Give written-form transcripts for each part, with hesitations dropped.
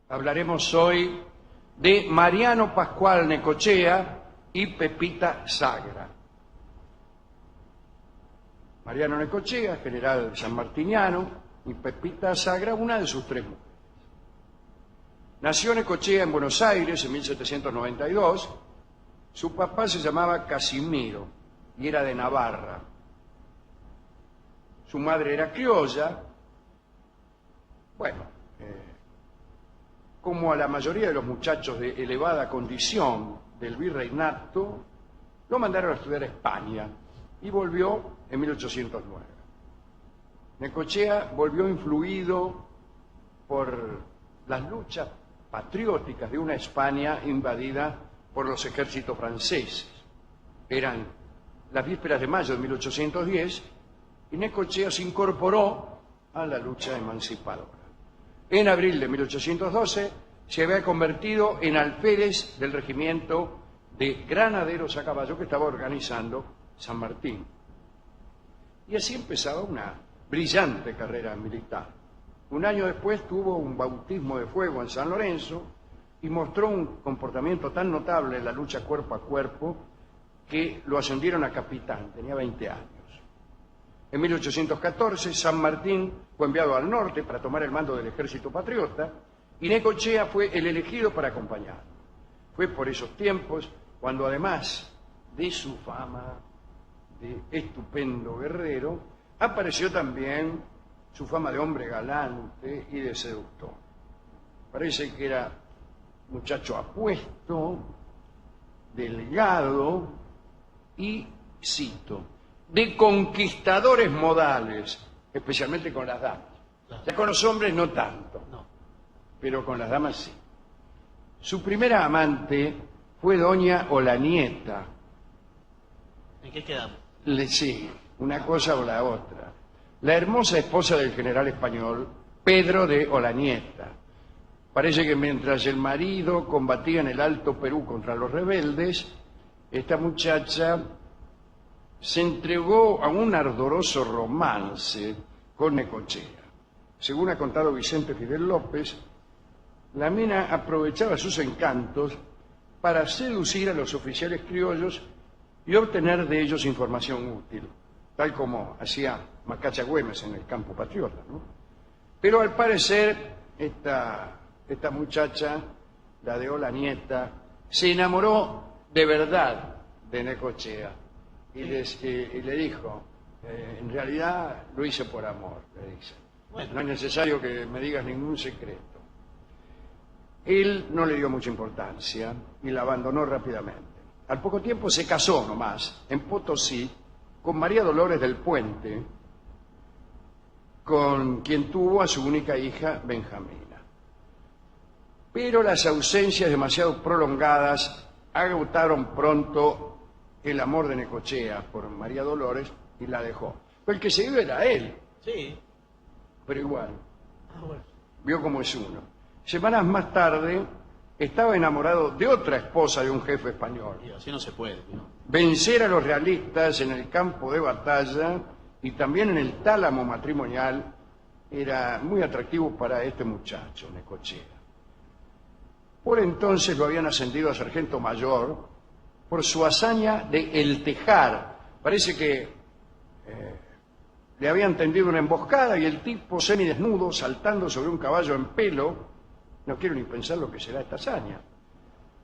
Hablaremos hoy de Mariano Pascual Necochea y Pepita Sagra. Mariano Necochea, general sanmartiniano, y Pepita Sagra, una de sus tres mujeres. Nació Necochea en Buenos Aires en 1792. Su papá se llamaba Casimiro y era de Navarra. Su madre era criolla. Bueno, como a la mayoría de los muchachos de elevada condición del virreinato, lo mandaron a estudiar a España y volvió en 1809. Necochea volvió influido por las luchas patrióticas de una España invadida por los ejércitos franceses. Eran las vísperas de mayo de 1810 y Necochea se incorporó a la lucha emancipadora. En abril de 1812 se había convertido en alférez del regimiento de granaderos a caballo que estaba organizando San Martín. Y así empezaba una brillante carrera militar. Un año después tuvo un bautismo de fuego en San Lorenzo y mostró un comportamiento tan notable en la lucha cuerpo a cuerpo que lo ascendieron a capitán, tenía 20 años. En 1814, San Martín fue enviado al norte para tomar el mando del ejército patriota y Necochea fue el elegido para acompañarlo. Fue por esos tiempos cuando, además de su fama de estupendo guerrero, apareció también su fama de hombre galante y de seductor. Parece que era muchacho apuesto, delgado y, cito, de conquistadores modales, especialmente con las damas. Ya con los hombres no tanto, pero con las damas sí. Su primera amante fue doña Olanieta. ¿En qué quedamos? Sí, una cosa o la otra. La hermosa esposa del general español Pedro de Olanieta. Parece que mientras el marido combatía en el Alto Perú contra los rebeldes, esta muchacha se entregó a un ardoroso romance con Necochea. Según ha contado Vicente Fidel López, la mina aprovechaba sus encantos para seducir a los oficiales criollos y obtener de ellos información útil, tal como hacía Macacha Güemes en el campo patriota, ¿no? Pero al parecer esta muchacha, la de Olanieta, se enamoró de verdad de Necochea y le dijo, en realidad lo hice por amor, le dice. Bueno, no es necesario que me digas ningún secreto. Él no le dio mucha importancia y la abandonó rápidamente. Al poco tiempo se casó nomás, en Potosí, con María Dolores del Puente, con quien tuvo a su única hija, Benjamina. Pero las ausencias demasiado prolongadas agotaron pronto el amor de Necochea por María Dolores y la dejó. Pero el que se iba era él. Sí. Pero igual. Bueno. Vio cómo es uno. Semanas más tarde estaba enamorado de otra esposa de un jefe español. Y así no se puede, ¿no? Vencer a los realistas en el campo de batalla y también en el tálamo matrimonial era muy atractivo para este muchacho, Necochea. Por entonces lo habían ascendido a sargento mayor por su hazaña de El Tejar. Parece que le habían tendido una emboscada y el tipo semidesnudo, saltando sobre un caballo en pelo, no quiero ni pensar lo que será esta hazaña.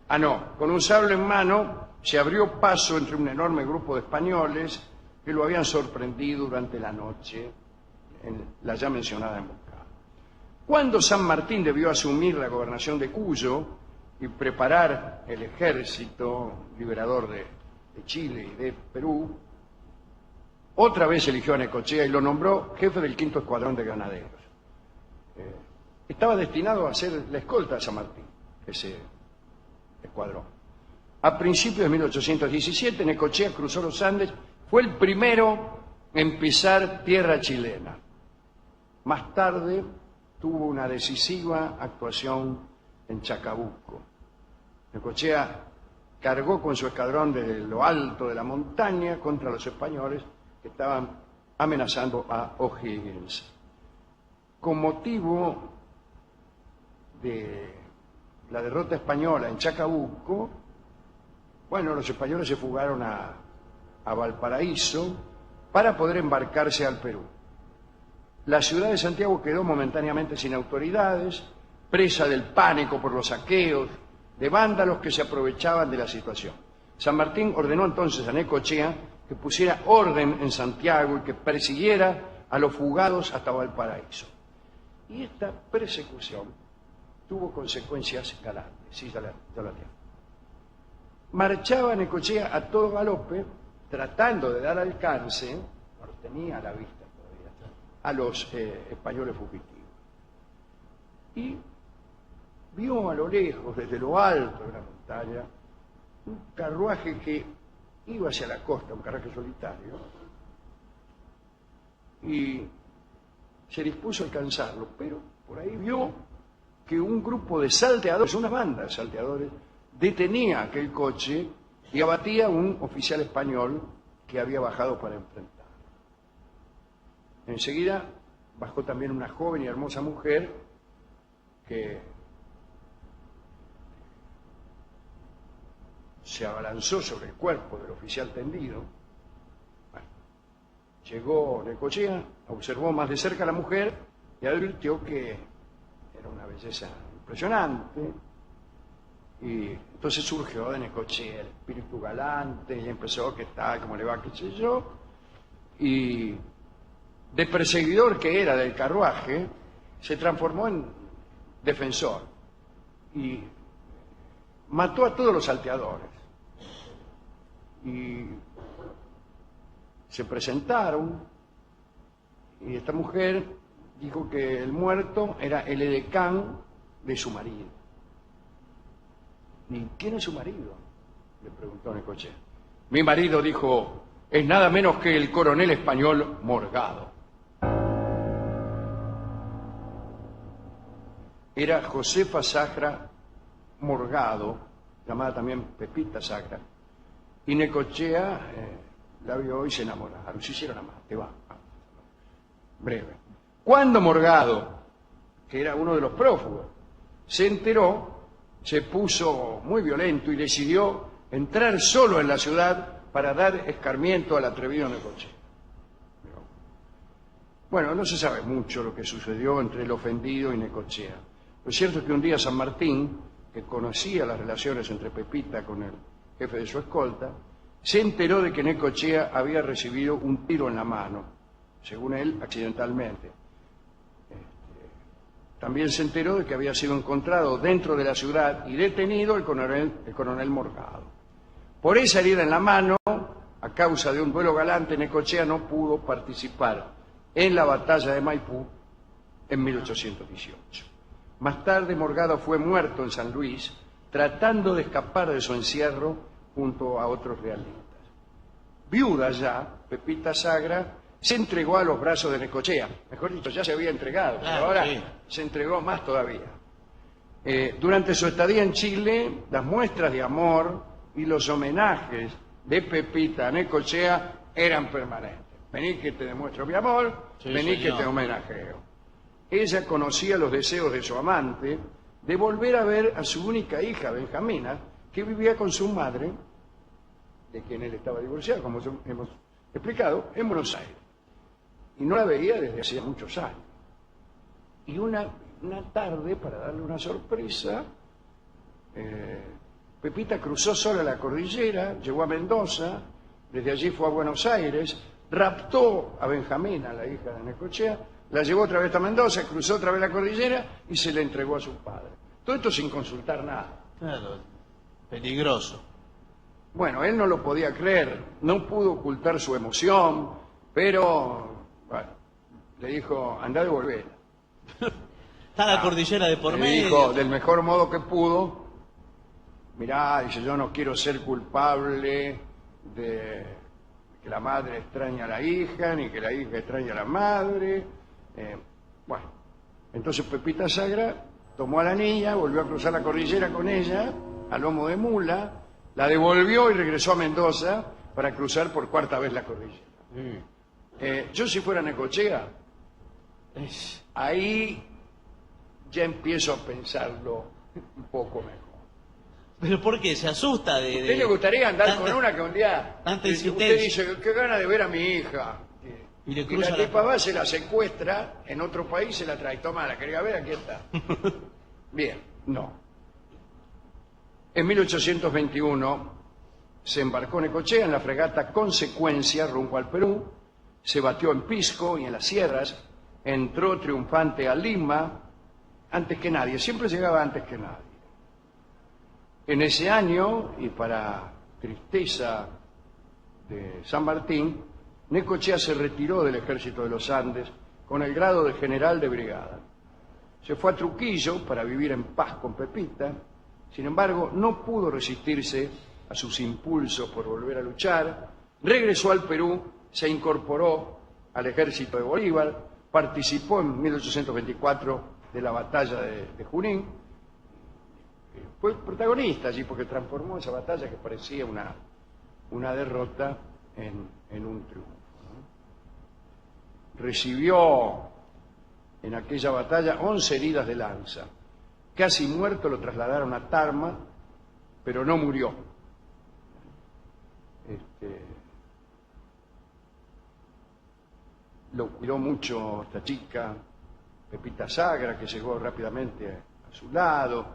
Ah, no, con un sable en mano se abrió paso entre un enorme grupo de españoles que lo habían sorprendido durante la noche en la ya mencionada emboscada. Cuando San Martín debió asumir la gobernación de Cuyo y preparar el ejército liberador de Chile y de Perú, otra vez eligió a Necochea y lo nombró jefe del 5º Escuadrón de Granaderos. Estaba destinado a ser la escolta de San Martín, ese escuadrón. A principios de 1817, Necochea cruzó los Andes, fue el primero en pisar tierra chilena. Más tarde tuvo una decisiva actuación en Chacabuco. Necochea cargó con su escuadrón desde lo alto de la montaña contra los españoles que estaban amenazando a O'Higgins. Con motivo de la derrota española en Chacabuco, bueno, los españoles se fugaron a Valparaíso para poder embarcarse al Perú. La ciudad de Santiago quedó momentáneamente sin autoridades, presa del pánico por los saqueos de vándalos que se aprovechaban de la situación. San Martín ordenó entonces a Necochea que pusiera orden en Santiago y que persiguiera a los fugados hasta Valparaíso. Y esta persecución tuvo consecuencias galantes. Sí, ya la tengo. Marchaba Necochea a todo galope, tratando de dar alcance, no los tenía a la vista todavía, a los españoles fugitivos. Y vio a lo lejos, desde lo alto de la montaña, un carruaje que iba hacia la costa, un carruaje solitario, y se dispuso a alcanzarlo, pero por ahí vio que un grupo de salteadores, una banda de salteadores, detenía aquel coche y abatía a un oficial español que había bajado para enfrentarlo. Enseguida bajó también una joven y hermosa mujer que se abalanzó sobre el cuerpo del oficial tendido. Bueno, llegó Necochea, observó más de cerca a la mujer y advirtió que era una belleza impresionante. Y entonces surgió de Necochea el espíritu galante y empezó, ¿qué tal? ¿Cómo le va? ¿Qué sé yo? Y de perseguidor que era del carruaje, se transformó en defensor y mató a todos los salteadores. Y se presentaron y esta mujer dijo que el muerto era el edecán de su marido. ¿Y quién es su marido?, le preguntó Necochea. Mi marido, dijo, es nada menos que el coronel español Morgado. Era Josefa Sacra Morgado, llamada también Pepita Sacra, y Necochea la vio y se enamoraron, se hicieron amantes. Va. Breve. Cuando Morgado, que era uno de los prófugos, se enteró, se puso muy violento y decidió entrar solo en la ciudad para dar escarmiento al atrevido Necochea. Bueno, no se sabe mucho lo que sucedió entre el ofendido y Necochea. Lo cierto es que un día San Martín, que conocía las relaciones entre Pepita con el jefe de su escolta, se enteró de que Necochea había recibido un tiro en la mano, según él, accidentalmente. También se enteró de que había sido encontrado dentro de la ciudad y detenido el coronel Morgado. Por esa herida en la mano, a causa de un duelo galante, Necochea no pudo participar en la batalla de Maipú en 1818. Más tarde, Morgado fue muerto en San Luis, tratando de escapar de su encierro junto a otros realistas. Viuda ya, Pepita Sacra se entregó a los brazos de Necochea. Mejor dicho, ya se había entregado, pero ahora sí, se entregó más todavía. Durante su estadía en Chile, las muestras de amor y los homenajes de Pepita a Necochea eran permanentes. Vení que te demuestro mi amor, sí, vení señor, que te homenajeo. Ella conocía los deseos de su amante de volver a ver a su única hija, Benjamina, que vivía con su madre, de quien él estaba divorciado, como hemos explicado, en Buenos Aires. Y no la veía desde hacía muchos años. Y una tarde, para darle una sorpresa, Pepita cruzó sola la cordillera, llegó a Mendoza, desde allí fue a Buenos Aires, raptó a Benjamina, la hija de Necochea, la llevó otra vez a Mendoza, cruzó otra vez la cordillera y se la entregó a su padre. Todo esto sin consultar nada. Claro, peligroso. Bueno, él no lo podía creer, no pudo ocultar su emoción, pero bueno, le dijo, andá a devolverla. Está la cordillera de por le medio. Dijo, del mejor modo que pudo, mirá, dice, yo no quiero ser culpable de que la madre extraña a la hija, ni que la hija extraña a la madre. Bueno, entonces Pepita Sacra tomó a la niña, volvió a cruzar la cordillera con ella, a lomo de mula, la devolvió y regresó a Mendoza para cruzar por cuarta vez la cordillera. Yo si fuera Necochea, ahí ya empiezo a pensarlo un poco mejor. ¿Pero por qué? ¿Se asusta de...? ¿A usted le gustaría andar tanta- con una que un día... tanta usted insistencia? dice, qué gana de ver a mi hija. Y le Y cruza la la- tipa va, se la secuestra, en otro país se la trae. Toma, la quería ver, aquí está. Bien, no. En 1821 se embarcó Necochea en la fragata Consecuencia rumbo al Perú, se batió en Pisco y en las sierras, entró triunfante a Lima, antes que nadie, siempre llegaba antes que nadie. En ese año, y para tristeza de San Martín, Necochea se retiró del ejército de los Andes con el grado de general de brigada. Se fue a Trujillo para vivir en paz con Pepita. Sin embargo, no pudo resistirse a sus impulsos por volver a luchar. Regresó al Perú, se incorporó al ejército de Bolívar, participó en 1824 de la batalla de Junín. Fue protagonista allí porque transformó esa batalla que parecía una derrota en un triunfo, ¿no? Recibió en aquella batalla 11 heridas de lanza. Casi muerto lo trasladaron a Tarma, pero no murió. Lo cuidó mucho esta chica, Pepita Sagra, que llegó rápidamente a su lado.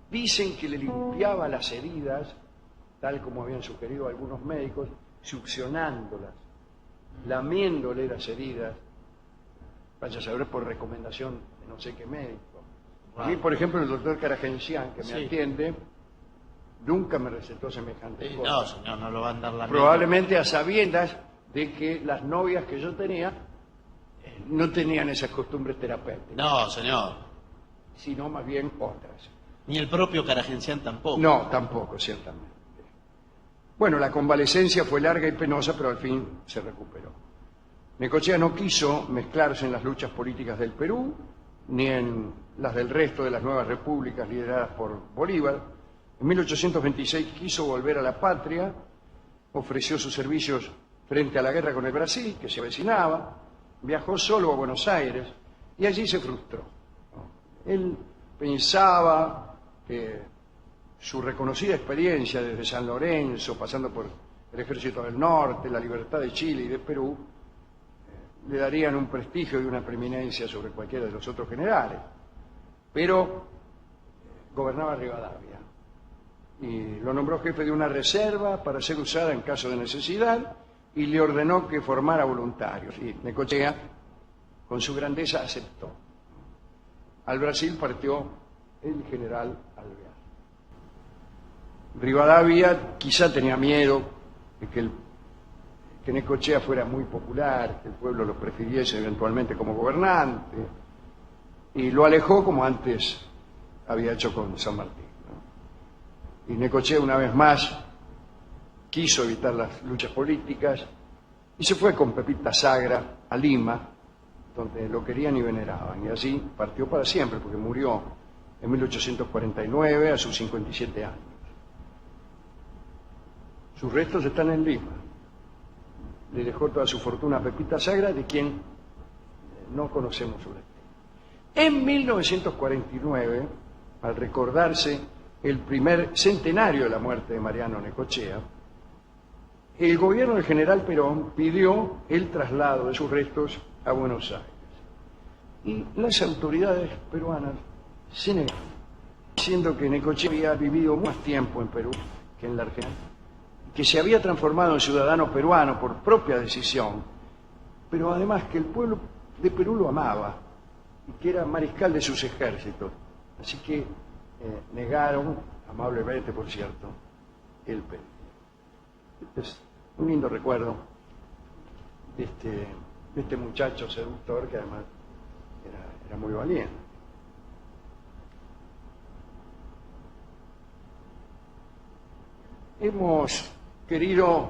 Dicen que le limpiaba las heridas, tal como habían sugerido algunos médicos, succionándolas, lamiéndole las heridas. Vaya a saber por recomendación de no sé qué médico. A mí, por ejemplo, el doctor Caragencián, que me Sí. atiende, nunca me recetó semejante cosa. No, señor, no lo va a andar la Probablemente a sabiendas de que las novias que yo tenía no tenían esas costumbres terapéuticas, No, señor. sino más bien otras. Ni el propio Caragencián tampoco. No, tampoco, ciertamente. Bueno, la convalecencia fue larga y penosa, pero al fin se recuperó. Necochea no quiso mezclarse en las luchas políticas del Perú, ni en las del resto de las nuevas repúblicas lideradas por Bolívar. En 1826 quiso volver a la patria, ofreció sus servicios frente a la guerra con el Brasil, que se avecinaba, viajó solo a Buenos Aires y allí se frustró. Él pensaba que su reconocida experiencia desde San Lorenzo, pasando por el Ejército del Norte, la Libertad de Chile y de Perú, le darían un prestigio y una preeminencia sobre cualquiera de los otros generales. Pero gobernaba Rivadavia y lo nombró jefe de una reserva para ser usada en caso de necesidad y le ordenó que formara voluntarios. Y Necochea, con su grandeza, aceptó. Al Brasil partió el general Alvear. Rivadavia quizá tenía miedo de que Necochea fuera muy popular, que el pueblo lo prefiriese eventualmente como gobernante, y lo alejó como antes había hecho con San Martín, ¿no? Y Necochea una vez más quiso evitar las luchas políticas y se fue con Pepita Sagra a Lima, donde lo querían y veneraban, y así partió para siempre, porque murió en 1849 a sus 57 años. Sus restos están en Lima. Le dejó toda su fortuna a Pepita Sagra, de quien no conocemos su destino. En 1949, al recordarse el primer centenario de la muerte de Mariano Necochea, el gobierno del general Perón pidió el traslado de sus restos a Buenos Aires. Y las autoridades peruanas se negaron, diciendo que Necochea había vivido más tiempo en Perú que en la Argentina, que se había transformado en ciudadano peruano por propia decisión, pero además que el pueblo de Perú lo amaba y que era mariscal de sus ejércitos. Así que negaron, amablemente por cierto, el pedido. Es un lindo recuerdo de este muchacho seductor que además era muy valiente. Hemos querido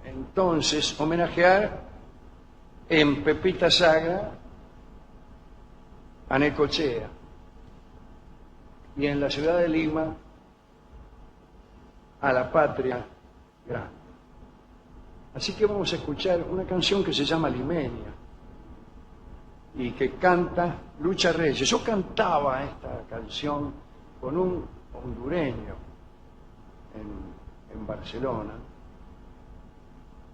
entonces homenajear en Pepita Sagra a Necochea y en la ciudad de Lima a la patria grande. Así que vamos a escuchar una canción que se llama Limenia, y que canta Lucha Reyes. Yo cantaba esta canción con un hondureño en Barcelona.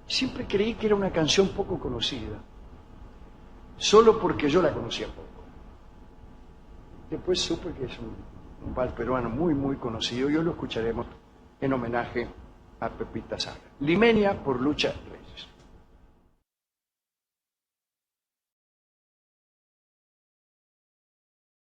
Siempre creí que era una canción poco conocida, solo porque yo la conocía poco. Después supe que es un vals peruano muy, muy conocido, y hoy lo escucharemos en homenaje a Pepita Sala. Limeña por Lucha